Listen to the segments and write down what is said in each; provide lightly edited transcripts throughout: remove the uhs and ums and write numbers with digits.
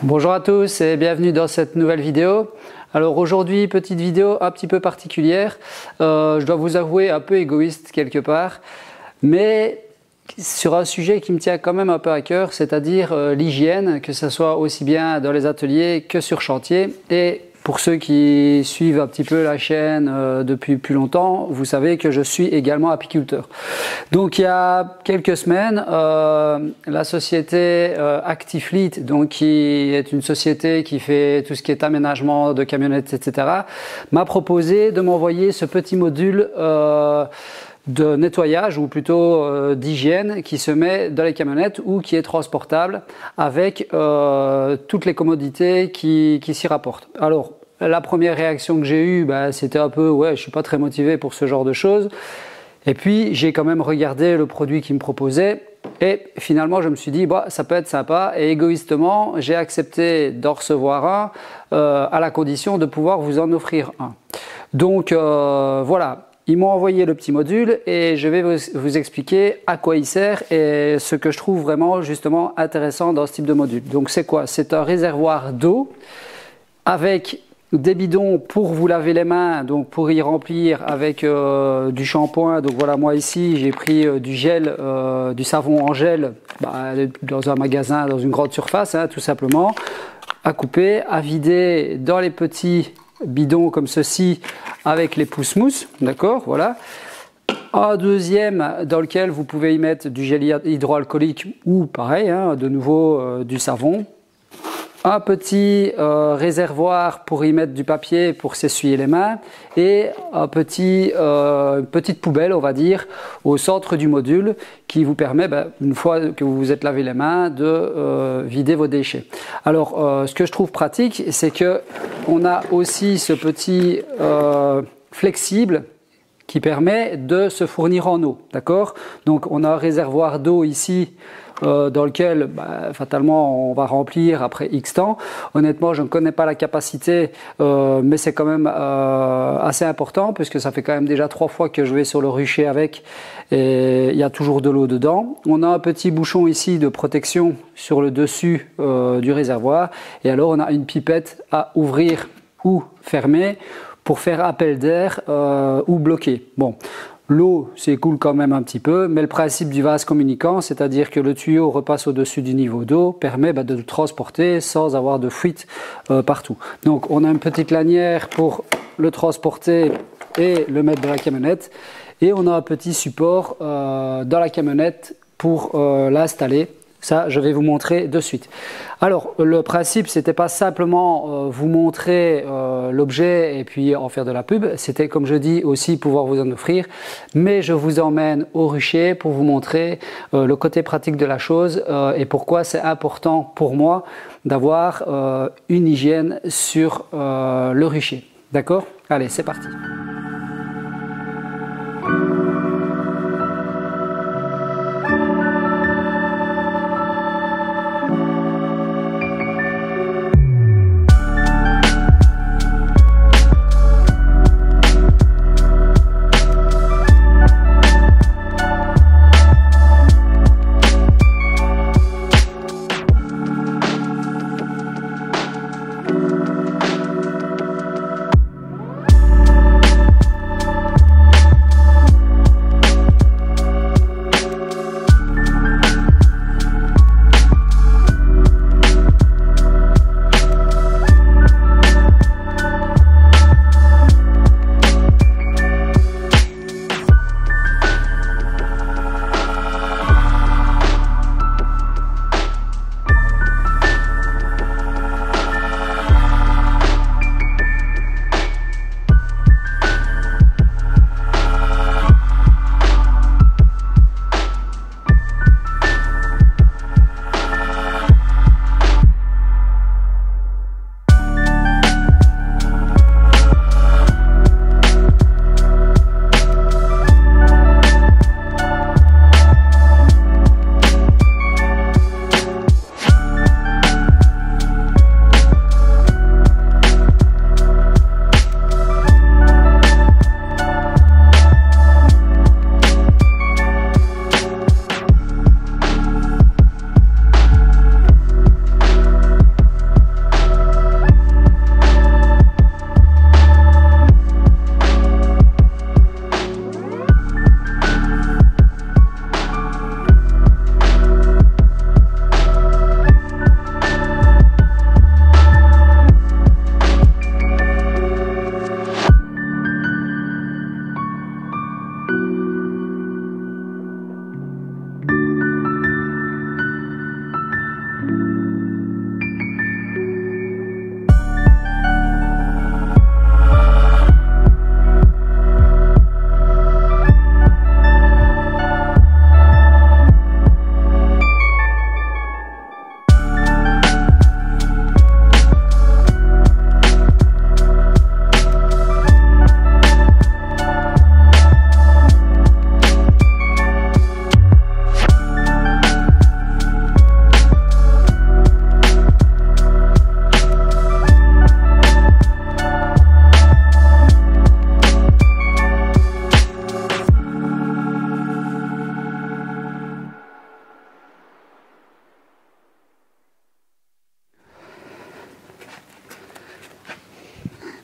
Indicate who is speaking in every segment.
Speaker 1: Bonjour à tous et bienvenue dans cette nouvelle vidéo. Alors aujourd'hui, petite vidéo un petit peu particulière. Je dois vous avouer un peu égoïste quelque part, mais sur un sujet qui me tient quand même un peu à cœur, c'est-à-dire l'hygiène, que ce soit aussi bien dans les ateliers que sur chantier. Et pour ceux qui suivent un petit peu la chaîne depuis plus longtemps, vous savez que je suis également apiculteur. Donc il y a quelques semaines, la société Actifleet, donc qui est une société qui fait tout ce qui est aménagement de camionnettes, etc., m'a proposé de m'envoyer ce petit module de nettoyage ou plutôt d'hygiène qui se met dans les camionnettes ou qui est transportable avec toutes les commodités qui s'y rapportent. Alors la première réaction que j'ai eue, c'était un peu ouais, je suis pas très motivé pour ce genre de choses. Et puis j'ai quand même regardé le produit qu'il me proposait et finalement je me suis dit ça peut être sympa, et égoïstement j'ai accepté d'en recevoir un à la condition de pouvoir vous en offrir un. Donc voilà. Ils m'ont envoyé le petit module et je vais vous expliquer à quoi il sert et ce que je trouve vraiment justement intéressant dans ce type de module. Donc c'est quoi? C'est un réservoir d'eau avec des bidons pour vous laver les mains, donc pour y remplir avec du shampoing. Donc voilà, moi ici j'ai pris du gel, du savon en gel dans un magasin, dans une grande surface, tout simplement, à couper, à vider dans les petits bidon comme ceci avec les pousse-mousse, d'accord, voilà. Un deuxième dans lequel vous pouvez y mettre du gel hydroalcoolique ou pareil, de nouveau du savon. Un petit réservoir pour y mettre du papier pour s'essuyer les mains et une petite poubelle, on va dire, au centre du module qui vous permet, une fois que vous vous êtes lavé les mains, de vider vos déchets. Alors, ce que je trouve pratique, c'est que on a aussi ce petit flexible qui permet de se fournir en eau, d'accord? Donc, on a un réservoir d'eau ici dans lequel fatalement on va remplir après X temps. Honnêtement, je ne connais pas la capacité, mais c'est quand même assez important puisque ça fait quand même déjà 3 fois que je vais sur le rucher avec et il y a toujours de l'eau dedans. On a un petit bouchon ici de protection sur le dessus du réservoir et alors on a une pipette à ouvrir ou fermer pour faire appel d'air ou bloquer. Bon. L'eau s'écoule quand même un petit peu, mais le principe du vase communicant, c'est-à-dire que le tuyau repasse au-dessus du niveau d'eau, permet de le transporter sans avoir de fuite partout. Donc on a une petite lanière pour le transporter et le mettre dans la camionnette, et on a un petit support dans la camionnette pour l'installer. Ça, je vais vous montrer de suite. Alors, le principe, c'était pas simplement vous montrer l'objet et puis en faire de la pub. C'était, comme je dis, aussi pouvoir vous en offrir. Mais je vous emmène au rucher pour vous montrer le côté pratique de la chose et pourquoi c'est important pour moi d'avoir une hygiène sur le rucher. D'accord? Allez, c'est parti.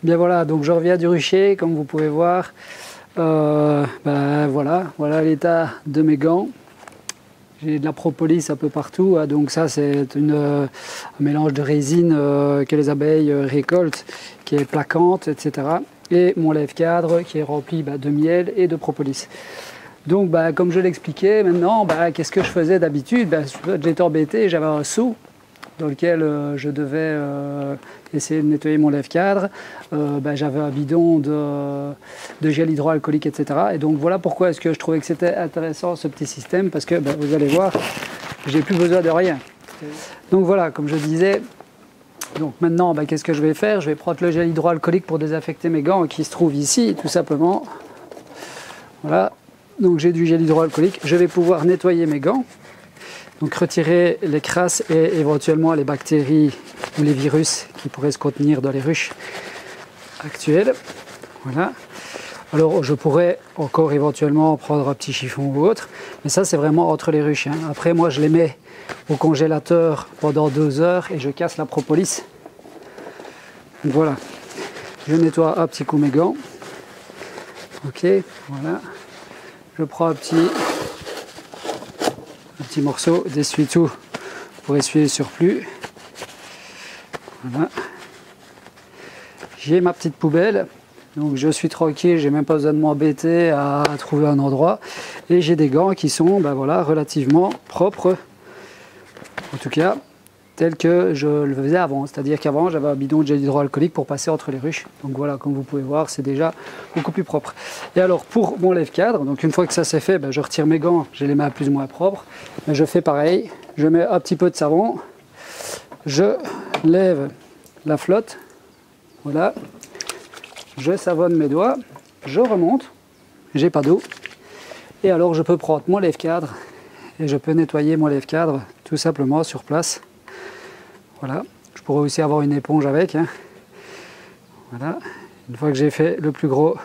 Speaker 1: Bien voilà, donc je reviens du rucher, comme vous pouvez voir. Voilà l'état de mes gants. J'ai de la propolis un peu partout, hein, donc ça c'est un mélange de résine que les abeilles récoltent, qui est plaquante, etc. Et mon lève-cadre qui est rempli de miel et de propolis. Donc comme je l'expliquais maintenant, qu'est-ce que je faisais d'habitude? J'étais embêté, j'avais un seau dans lequel je devais essayer de nettoyer mon lève-cadre. J'avais un bidon de gel hydroalcoolique, etc. Et donc voilà pourquoi est-ce que je trouvais que c'était intéressant ce petit système, parce que vous allez voir, j'ai plus besoin de rien. Donc voilà, comme je disais, donc maintenant qu'est-ce que je vais faire? Je vais prendre le gel hydroalcoolique pour désinfecter mes gants qui se trouvent ici, tout simplement. Voilà, donc j'ai du gel hydroalcoolique, je vais pouvoir nettoyer mes gants. Donc retirer les crasses et éventuellement les bactéries ou les virus qui pourraient se contenir dans les ruches actuelles. Voilà. Alors je pourrais encore éventuellement prendre un petit chiffon ou autre, mais ça c'est vraiment entre les ruches. Hein. Après moi je les mets au congélateur pendant 2 heures et je casse la propolis. Donc voilà. Je nettoie un petit coup mes gants. Ok, voilà. Je prends un petit morceau d'essuie-tout pour essuyer le surplus. Voilà. J'ai ma petite poubelle, donc je suis tranquille, j'ai même pas besoin de m'embêter à trouver un endroit. Et j'ai des gants qui sont relativement propres, en tout cas tel que je le faisais avant. C'est-à-dire qu'avant j'avais un bidon de gel hydroalcoolique pour passer entre les ruches. Donc voilà, comme vous pouvez voir, c'est déjà beaucoup plus propre. Et alors pour mon lève-cadre, donc une fois que ça c'est fait, je retire mes gants, je les mets plus ou moins propres. Mais je fais pareil, je mets un petit peu de savon, je lève la flotte, voilà, je savonne mes doigts, je remonte, j'ai pas d'eau. Et alors je peux prendre mon lève-cadre et je peux nettoyer mon lève-cadre tout simplement sur place. Voilà, je pourrais aussi avoir une éponge avec. Hein. Voilà, une fois que j'ai fait le plus gros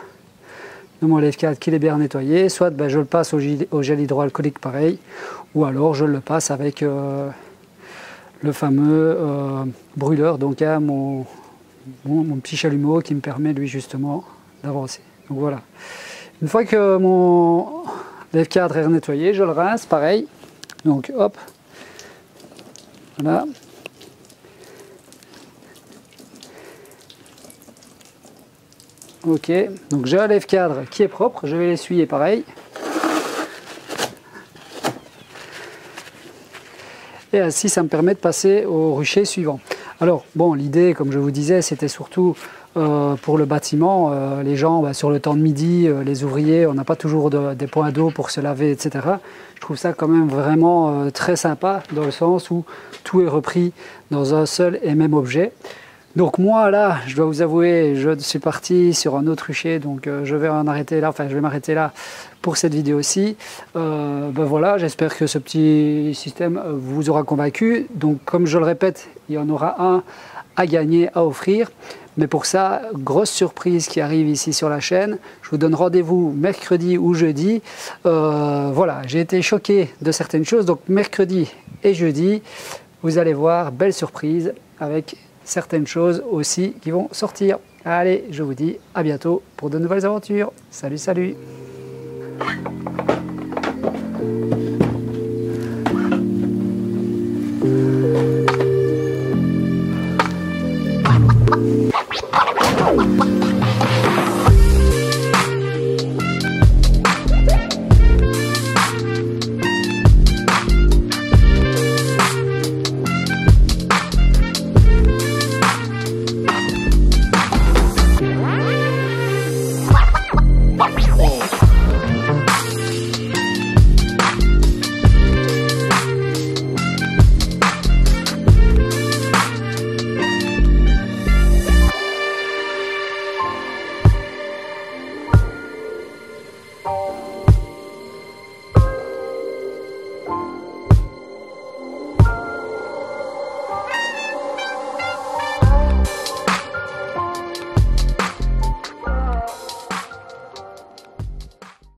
Speaker 1: de mon lève-cadre qu'il est bien nettoyé, soit je le passe au gel hydroalcoolique pareil, ou alors je le passe avec le fameux brûleur, donc hein, mon petit chalumeau qui me permet lui justement d'avancer. Donc voilà, une fois que mon lève-cadre est nettoyé, je le rince pareil, donc hop, voilà. Ok, donc j'ai un lève-cadre qui est propre, je vais l'essuyer pareil. Et ainsi ça me permet de passer au rucher suivant. Alors bon, l'idée comme je vous disais c'était surtout pour le bâtiment, les gens sur le temps de midi, les ouvriers, on n'a pas toujours des points d'eau pour se laver, etc. Je trouve ça quand même vraiment très sympa dans le sens où tout est repris dans un seul et même objet. Donc moi là, je dois vous avouer, je suis parti sur un autre rucher, donc je vais en arrêter là, enfin je vais m'arrêter là pour cette vidéo-ci. Voilà, j'espère que ce petit système vous aura convaincu. Donc comme je le répète, il y en aura un à gagner, à offrir. Mais pour ça, grosse surprise qui arrive ici sur la chaîne. Je vous donne rendez-vous mercredi ou jeudi. Voilà, j'ai été choqué de certaines choses, donc mercredi et jeudi, vous allez voir, belle surprise avec certaines choses aussi qui vont sortir. Allez, je vous dis à bientôt pour de nouvelles aventures. Salut, salut!